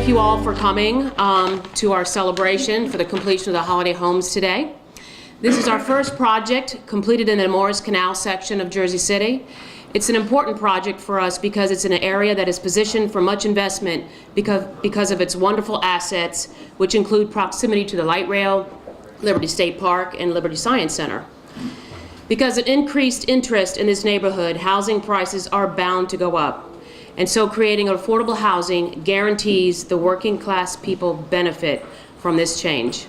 thank you all for coming to our celebration for the completion of the Halladay homes today. This is our first project completed in the Morris Canal section of Jersey City. It's an important project for us because it's in an area that is positioned for much investment because of its wonderful assets, which include proximity to the light rail, Liberty State Park, and Liberty Science Center. Because of increased interest in this neighborhood, housing prices are bound to go up. And so creating affordable housing guarantees the working class people benefit from this change.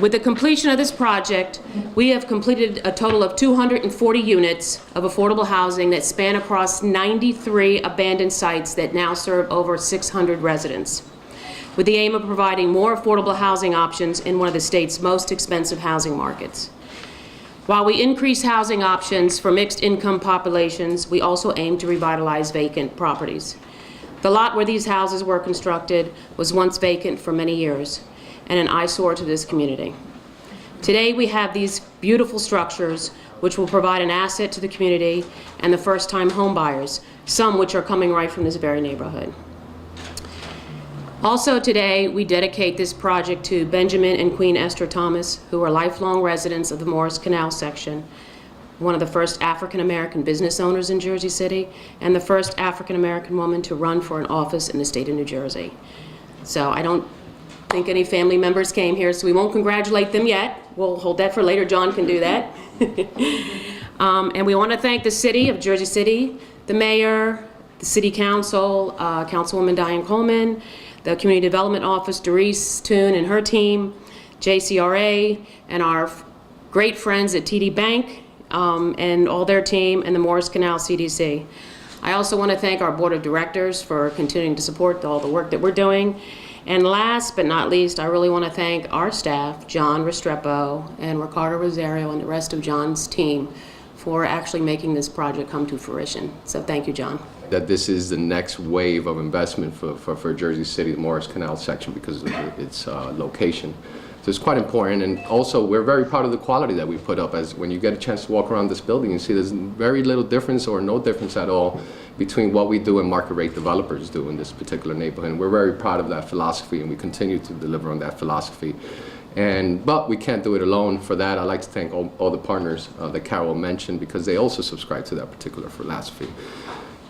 With the completion of this project, we have completed a total of 240 units of affordable housing that span across 93 abandoned sites that now serve over 600 residents, with the aim of providing more affordable housing options in one of the state's most expensive housing markets. While we increase housing options for mixed income populations, we also aim to revitalize vacant properties. The lot where these houses were constructed was once vacant for many years and an eyesore to this community. Today we have these beautiful structures which will provide an asset to the community and the first-time home buyers, some which are coming right from this very neighborhood. Also today, we dedicate this project to Benjamin and Queen Esther Thomas, who are lifelong residents of the Morris Canal section, one of the first African-American business owners in Jersey City, and the first African-American woman to run for an office in the state of New Jersey. So I don't think any family members came here, so we won't congratulate them yet. We'll hold that for later. John can do that. And we want to thank the city of Jersey City, the mayor, the city council, Councilwoman Diane Coleman, the Community Development Office, Doris Toon and her team, JCRA, and our great friends at TD Bank and all their team, and the Morris Canal CDC. I also want to thank our board of directors for continuing to support all the work that we're doing. And last but not least, I really want to thank our staff, John Restrepo and Ricardo Rosario and the rest of John's team for actually making this project come to fruition. So thank you, John. That this is the next wave of investment for Jersey City, the Morris Canal section, because of its location. So it's quite important, and also we're very proud of the quality that we put up. As when you get a chance to walk around this building, you see there's very little difference or no difference at all between what we do and market rate developers do in this particular neighborhood. And we're very proud of that philosophy, and we continue to deliver on that philosophy. But we can't do it alone. For that, I'd like to thank all the partners that Carol mentioned, because they also subscribe to that particular philosophy.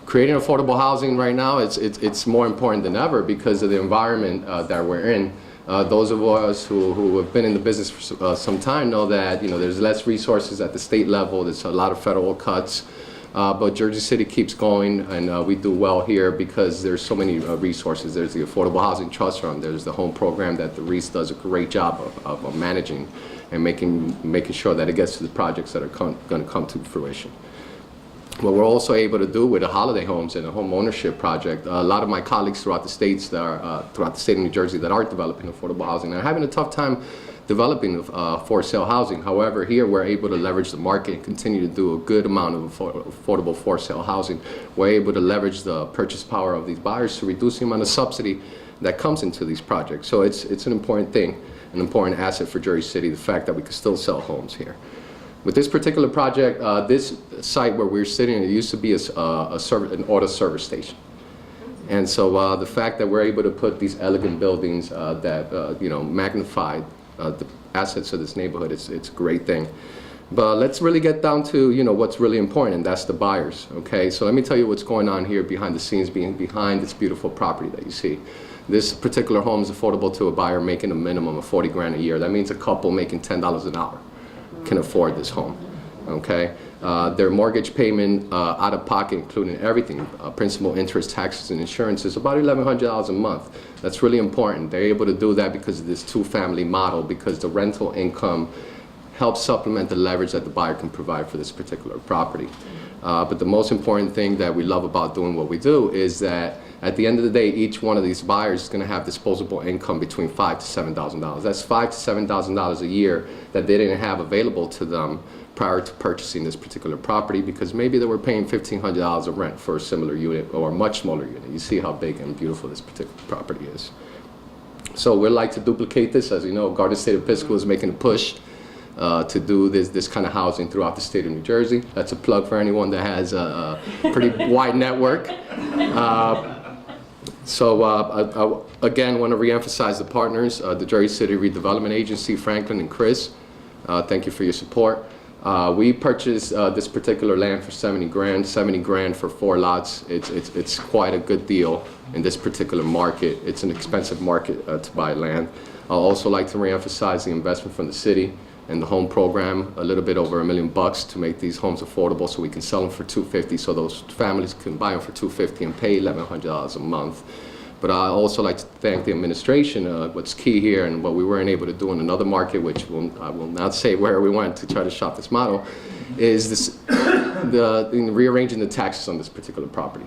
Creating affordable housing right now, it's more important than ever because of the environment that we're in. Those of us who have been in the business for some time know that there's less resources at the state level. There's a lot of federal cuts, but Jersey City keeps going, and we do well here because there's so many resources. There's the Affordable Housing Trust Fund. There's the home program that the REIS does a great job of managing and making sure that it gets to the projects that are going to come to fruition. What we're also able to do with the Halladay homes and the home ownership project, a lot of my colleagues throughout the states that are, throughout the state of New Jersey that are developing affordable housing are having a tough time developing for sale housing. However, here we're able to leverage the market and continue to do a good amount of affordable for sale housing. We're able to leverage the purchase power of these buyers to reduce the amount of subsidy that comes into these projects. So it's an important thing, an important asset for Jersey City, the fact that we can still sell homes here. With this particular project, this site where we're sitting, it used to be an auto service station. And so the fact that we're able to put these elegant buildings that magnify the assets of this neighborhood, it's a great thing. But let's really get down to what's really important, and that's the buyers. Okay, so let me tell you what's going on here behind the scenes, behind this beautiful property that you see. This particular home is affordable to a buyer making a minimum of 40 grand a year. That means a couple making $10 an hour can afford this home. Okay, their mortgage payment out of pocket, including everything, principal, interest, taxes, and insurance, is about $1,100 a month. That's really important. They're able to do that because of this two-family model, because the rental income helps supplement the leverage that the buyer can provide for this particular property. But the most important thing that we love about doing what we do is that at the end of the day, each one of these buyers is going to have disposable income between $5,000 to $7,000. That's $5,000 to $7,000 a year that they didn't have available to them prior to purchasing this particular property, because maybe they were paying $1,500 of rent for a similar unit or a much smaller unit. You see how big and beautiful this particular property is. So we'd like to duplicate this. As you know, Garden State Episcopal is making a push to do this kind of housing throughout the state of New Jersey. That's a plug for anyone that has a pretty wide network. So I again want to reemphasize the partners, the Jersey City Redevelopment Agency, Franklin and Chris. Thank you for your support. We purchased this particular land for 70 grand. 70 grand for 4 lots. It's quite a good deal in this particular market. It's an expensive market to buy land. I'd also like to reemphasize the investment from the city and the home program, a little bit over $1 million to make these homes affordable so we can sell them for $250 so those families can buy them for $250 and pay $1,100 a month. But I also like to thank the administration. What's key here and what we weren't able to do in another market, which I will not say where we went to try to shop this model, is in rearranging the taxes on this particular property.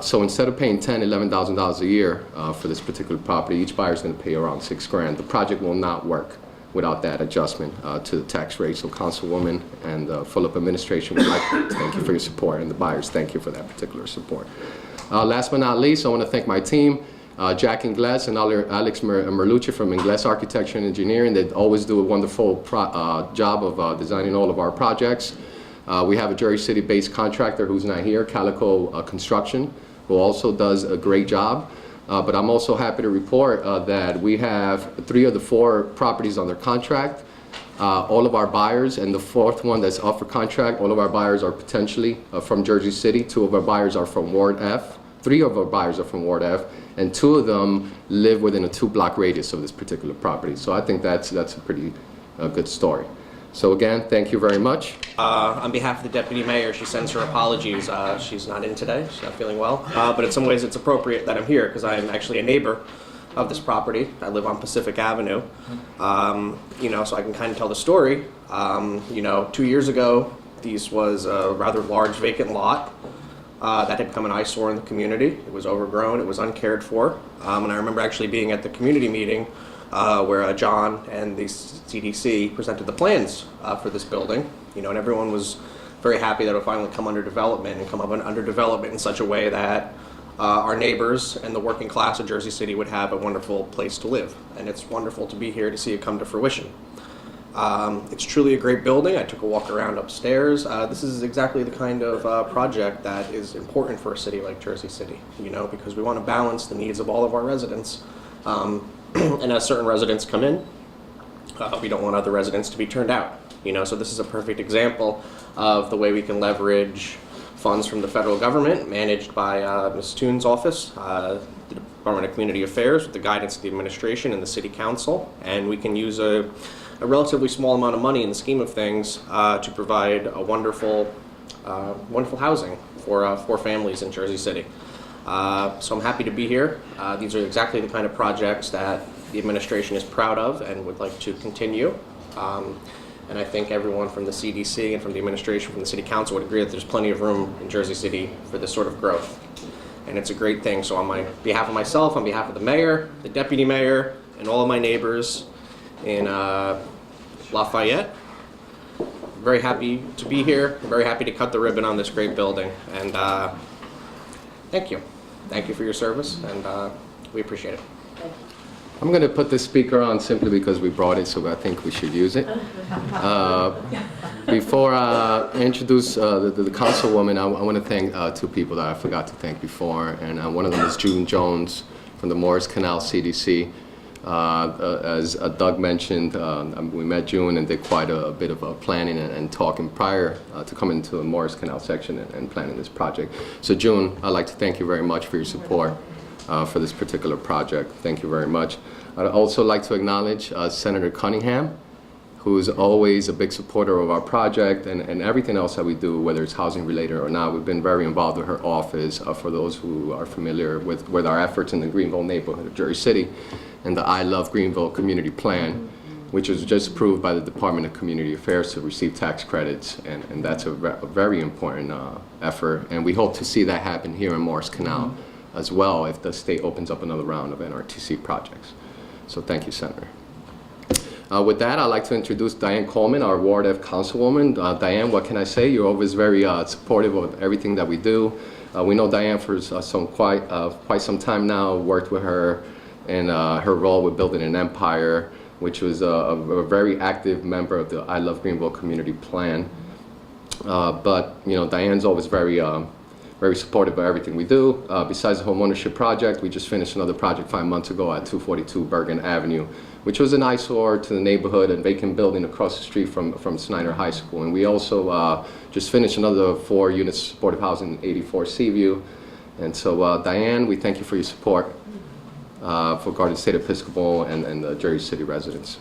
So instead of paying $10,000, $11,000 a year for this particular property, each buyer is going to pay around $6 grand. The project will not work without that adjustment to the tax rate. So Councilwoman and full-up administration would like to thank you for your support, and the buyers, thank you for that particular support. Last but not least, I want to thank my team, Jack Ingles and Alex Merlucci from Ingles Architecture and Engineering. They always do a wonderful job of designing all of our projects. We have a Jersey City-based contractor who's not here, Calico Construction, who also does a great job. But I'm also happy to report that we have 3 of the 4 properties under contract. All of our buyers, and the 4th one that's up for contract, all of our buyers are potentially from Jersey City. 2 of our buyers are from Ward F. 3 of our buyers are from Ward F, and 2 of them live within a 2-block radius of this particular property. So I think that's a pretty good story. So again, thank you very much. On behalf of the Deputy Mayor, she sends her apologies. She's not in today, she's not feeling well. But in some ways it's appropriate that I'm here because I'm actually a neighbor of this property. I live on Pacific Avenue. So I can kind of tell the story. 2 years ago, this was a rather large vacant lot that had become an eyesore in the community. It was overgrown, it was uncared for. And I remember actually being at the community meeting where John and the CDC presented the plans for this building, and everyone was very happy that it would finally come under development and come up under development in such a way that our neighbors and the working class of Jersey City would have a wonderful place to live. And it's wonderful to be here to see it come to fruition. It's truly a great building. I took a walk around upstairs. This is exactly the kind of project that is important for a city like Jersey City, because we want to balance the needs of all of our residents. And as certain residents come in, we don't want other residents to be turned out. So this is a perfect example of the way we can leverage funds from the federal government, managed by Ms. Toon's office, the Department of Community Affairs, with the guidance of the administration and the City Council, and we can use a relatively small amount of money in the scheme of things to provide a wonderful housing for families in Jersey City. So I'm happy to be here. These are exactly the kind of projects that the administration is proud of and would like to continue. And I think everyone from the CDC and from the administration, from the City Council would agree that there's plenty of room in Jersey City for this sort of growth. And it's a great thing. So on behalf of myself, on behalf of the mayor, the deputy mayor, and all of my neighbors in Lafayette, very happy to be here. Very happy to cut the ribbon on this great building. And thank you. Thank you for your service, and we appreciate it. I'm going to put this speaker on simply because we brought it, so I think we should use it. Before I introduce the councilwoman, I want to thank 2 people that I forgot to thank before, and one of them is June Jones from the Morris Canal CDC. As Doug mentioned, we met June and did quite a bit of planning and talking prior to coming to the Morris Canal section and planning this project. So June, I'd like to thank you very much for your support for this particular project. Thank you very much. I'd also like to acknowledge Senator Cunningham, who is always a big supporter of our project and everything else that we do, whether it's housing related or not. We've been very involved with her office for those who are familiar with our efforts in the Greenville neighborhood of Jersey City and the I Love Greenville Community Plan, which was just approved by the Department of Community Affairs to receive tax credits, and that's a very important effort, and we hope to see that happen here in Morris Canal as well if the state opens up another round of NRTC projects. So thank you, Senator. With that, I'd like to introduce Diane Coleman, our Ward F Councilwoman. Diane, what can I say? You're always very supportive of everything that we do. We know Diane for quite some time now, worked with her in her role with Building an Empire, which was a very active member of the I Love Greenville Community Plan. But Diane's always very very supportive of everything we do. Besides the homeownership project, we just finished another project 5 months ago at 242 Bergen Avenue, which was an eyesore to the neighborhood, a vacant building across the street from Snyder High School. And we also just finished another 4 units supportive housing in 84 Seaview. And so, Diane, we thank you for your support for Garden State Episcopal and the Jersey City residents.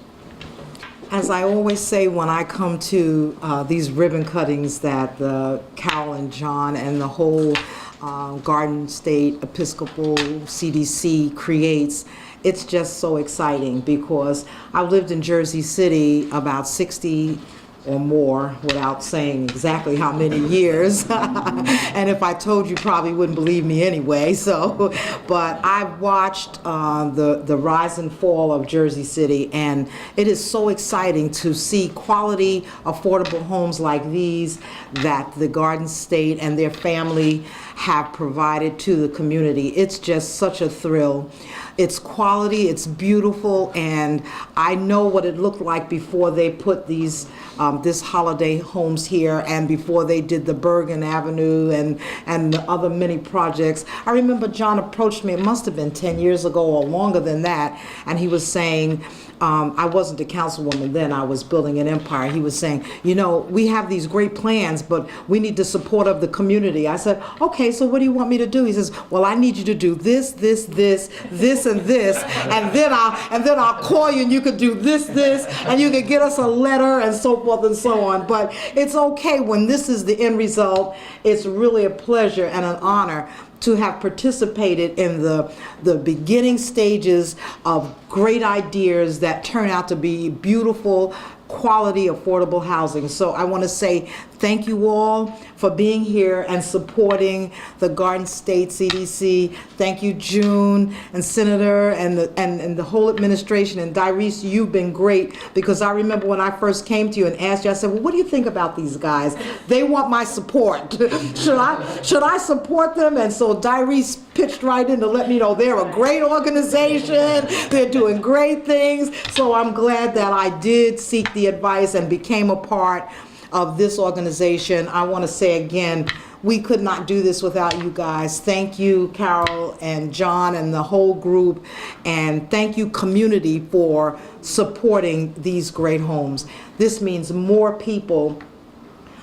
As I always say when I come to these ribbon cuttings that Carol and John and the whole Garden State Episcopal CDC creates, it's just so exciting because I've lived in Jersey City about 60 or more without saying exactly how many years. And if I told you, probably wouldn't believe me anyway. So, but I've watched the rise and fall of Jersey City, and it is so exciting to see quality, affordable homes like these that the Garden State and their family have provided to the community. It's just such a thrill. It's quality, it's beautiful, and I know what it looked like before they put these this Halladay homes here, and before they did the Bergen Avenue and the other many projects. I remember John approached me, it must have been 10 years ago or longer than that, and he was saying, I wasn't a councilwoman then, I was building an empire. He was saying, you know, we have these great plans, but we need the support of the community. I said, okay, so what do you want me to do? He says, well, I need you to do this, this, this, this, and this, and then I'll call you and you could do this, this, and you could get us a letter and so forth and so on. But it's okay when this is the end result. It's really a pleasure and an honor to have participated in the beginning stages of great ideas that turn out to be beautiful, quality, affordable housing. So I want to say thank you all for being here and supporting the Garden State CDC. Thank you, June and Senator and the whole administration. And Dyrese, you've been great, because I remember when I first came to you and asked you, I said, well, what do you think about these guys? They want my support. Should I support them? And so Dyrese pitched right in to let me know they're a great organization. They're doing great things. So I'm glad that I did seek the advice and became a part of this organization. I want to say again, we could not do this without you guys. Thank you, Carol and John and the whole group, and thank you, community, for supporting these great homes. This means more people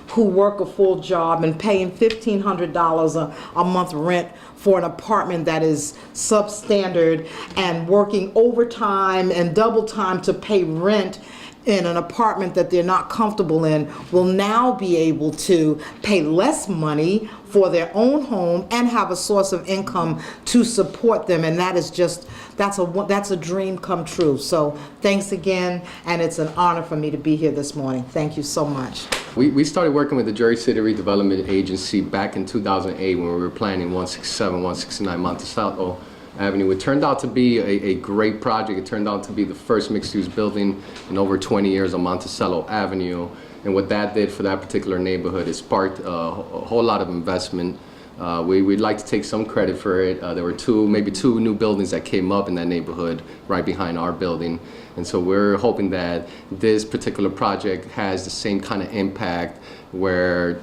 who work a full job and paying $1,500 a month rent for an apartment that is substandard and working overtime and double time to pay rent in an apartment that they're not comfortable in, will now be able to pay less money for their own home and have a source of income to support them. And that is just, that's a dream come true. So thanks again, and it's an honor for me to be here this morning. Thank you so much. We started working with the Jersey City Redevelopment Agency back in 2008 when we were planning 167, 169 Monticello Avenue. It turned out to be a great project. It turned out to be the first mixed-use building in over 20 years on Monticello Avenue. And what that did for that particular neighborhood, it sparked a whole lot of investment. We'd like to take some credit for it. There were maybe two new buildings that came up in that neighborhood right behind our building. And so we're hoping that this particular project has the same kind of impact, where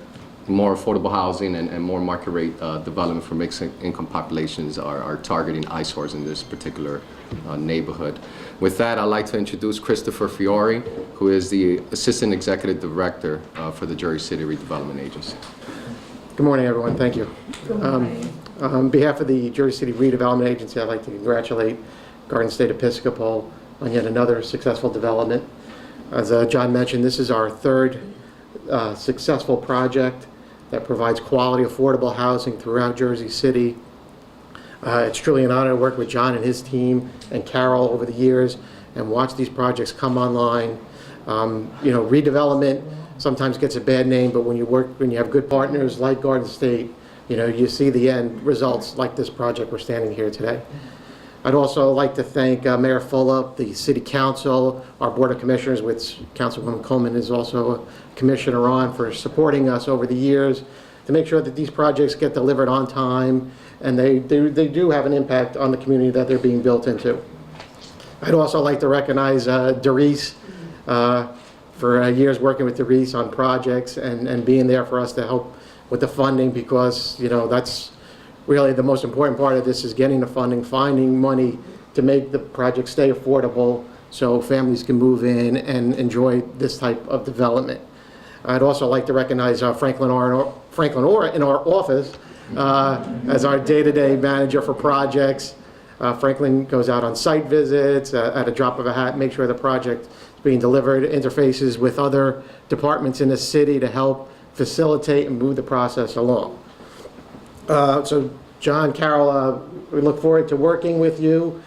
more affordable housing and more market rate development for mixed income populations are targeting eyesores in this particular neighborhood. With that, I'd like to introduce Christopher Fiore, who is the Assistant Executive Director for the Jersey City Redevelopment Agency. Good morning, everyone. Thank you. On behalf of the Jersey City Redevelopment Agency, I'd like to congratulate Garden State Episcopal on yet another successful development. As John mentioned, this is our third successful project that provides quality, affordable housing throughout Jersey City. It's truly an honor to work with John and his team and Carol over the years and watch these projects come online. You know, redevelopment sometimes gets a bad name, but when you have good partners like Garden State, you know, you see the end results like this project we're standing here today. I'd also like to thank Mayor Fulop, the City Council, our Board of Commissioners, which Councilwoman Coleman is also a commissioner on, for supporting us over the years to make sure that these projects get delivered on time and they do have an impact on the community that they're being built into. I'd also like to recognize Dyrese for years working with Dyrese on projects and being there for us to help with the funding, because, you know, that's really the most important part of this, is getting the funding, finding money to make the project stay affordable so families can move in and enjoy this type of development. I'd also like to recognize Franklin Orr in our office as our day-to-day manager for projects. Franklin goes out on site visits at a drop of a hat, make sure the project is being delivered, interfaces with other departments in the city to help facilitate and move the process along. So John, Carol, we look forward to working with you.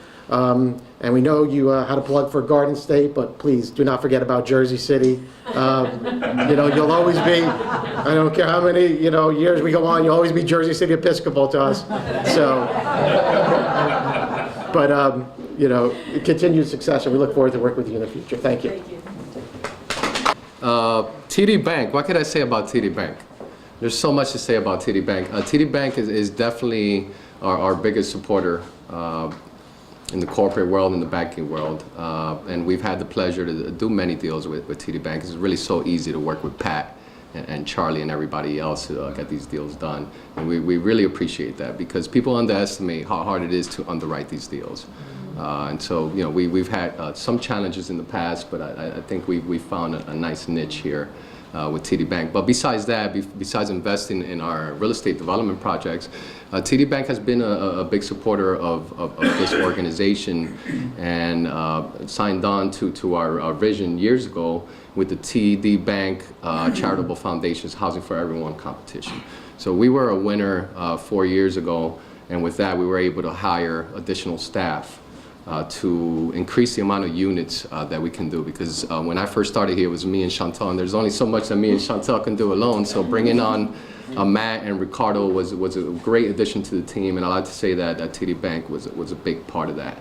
And we know you had a plug for Garden State, but please do not forget about Jersey City. You know, you'll always be, I don't care how many, you know, years we go on, you'll always be Jersey City Episcopal to us. So, but, you know, continued success, and we look forward to working with you in the future. Thank you. TD Bank, what can I say about TD Bank? There's so much to say about TD Bank. TD Bank is definitely our biggest supporter in the corporate world and the banking world. And we've had the pleasure to do many deals with TD Bank. It's really so easy to work with Pat and Charlie and everybody else to get these deals done. And we really appreciate that, because people underestimate how hard it is to underwrite these deals. And so, you know, we've had some challenges in the past, but I think we found a nice niche here with TD Bank. But besides that, besides investing in our real estate development projects, TD Bank has been a big supporter of this organization, and signed on to our vision years ago with the TD Bank Charitable Foundation's Housing for Everyone competition. So we were a winner 4 years ago, and with that we were able to hire additional staff to increase the amount of units that we can do, because when I first started here, it was me and Chantal, and there's only so much that me and Chantal can do alone. So bringing on Matt and Ricardo was a great addition to the team, and I like to say that TD Bank was a big part of that,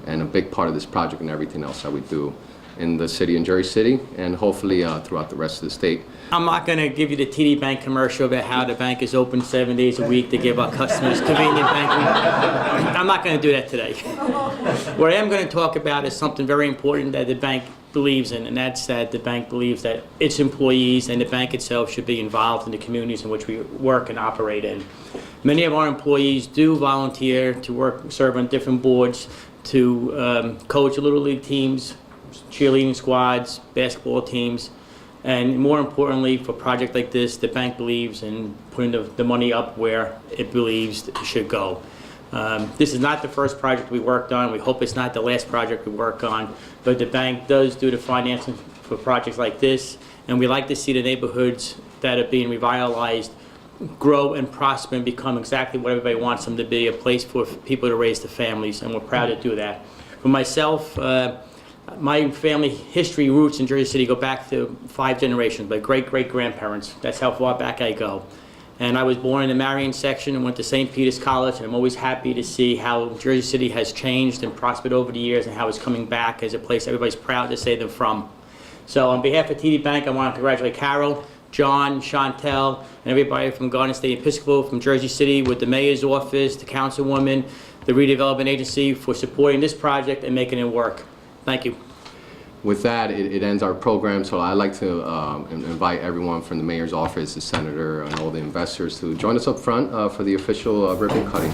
and a big part of this project and everything else that we do in the city, in Jersey City, and hopefully throughout the rest of the state. I'm not going to give you the TD Bank commercial about how the bank is open 7 days a week to give our customers convenient banking. I'm not going to do that today. What I am going to talk about is something very important that the bank believes in, and that's that the bank believes that its employees and the bank itself should be involved in the communities in which we work and operate in. Many of our employees do volunteer to work, serve on different boards, to coach Little League teams, cheerleading squads, basketball teams, and more importantly, for a project like this, the bank believes in putting the money up where it believes it should go. This is not the first project we worked on. We hope it's not the last project we work on, but the bank does do the financing for projects like this, and we like to see the neighborhoods that are being revitalized grow and prosper and become exactly what everybody wants them to be, a place for people to raise their families, and we're proud to do that. For myself, my family history roots in Jersey City go back to 5 generations, my great-great-grandparents. That's how far back I go. And I was born in the Marion section and went to St. Peter's College, and I'm always happy to see how Jersey City has changed and prospered over the years, and how it's coming back as a place everybody's proud to say they're from. So on behalf of TD Bank, I want to congratulate Carol, John, Chantel, and everybody from Garden State Episcopal, from Jersey City, with the mayor's office, the councilwoman, the redevelopment agency, for supporting this project and making it work. Thank you. With that, it ends our program, so I'd like to invite everyone from the mayor's office, the senator, and all the investors to join us up front for the official ribbon cutting.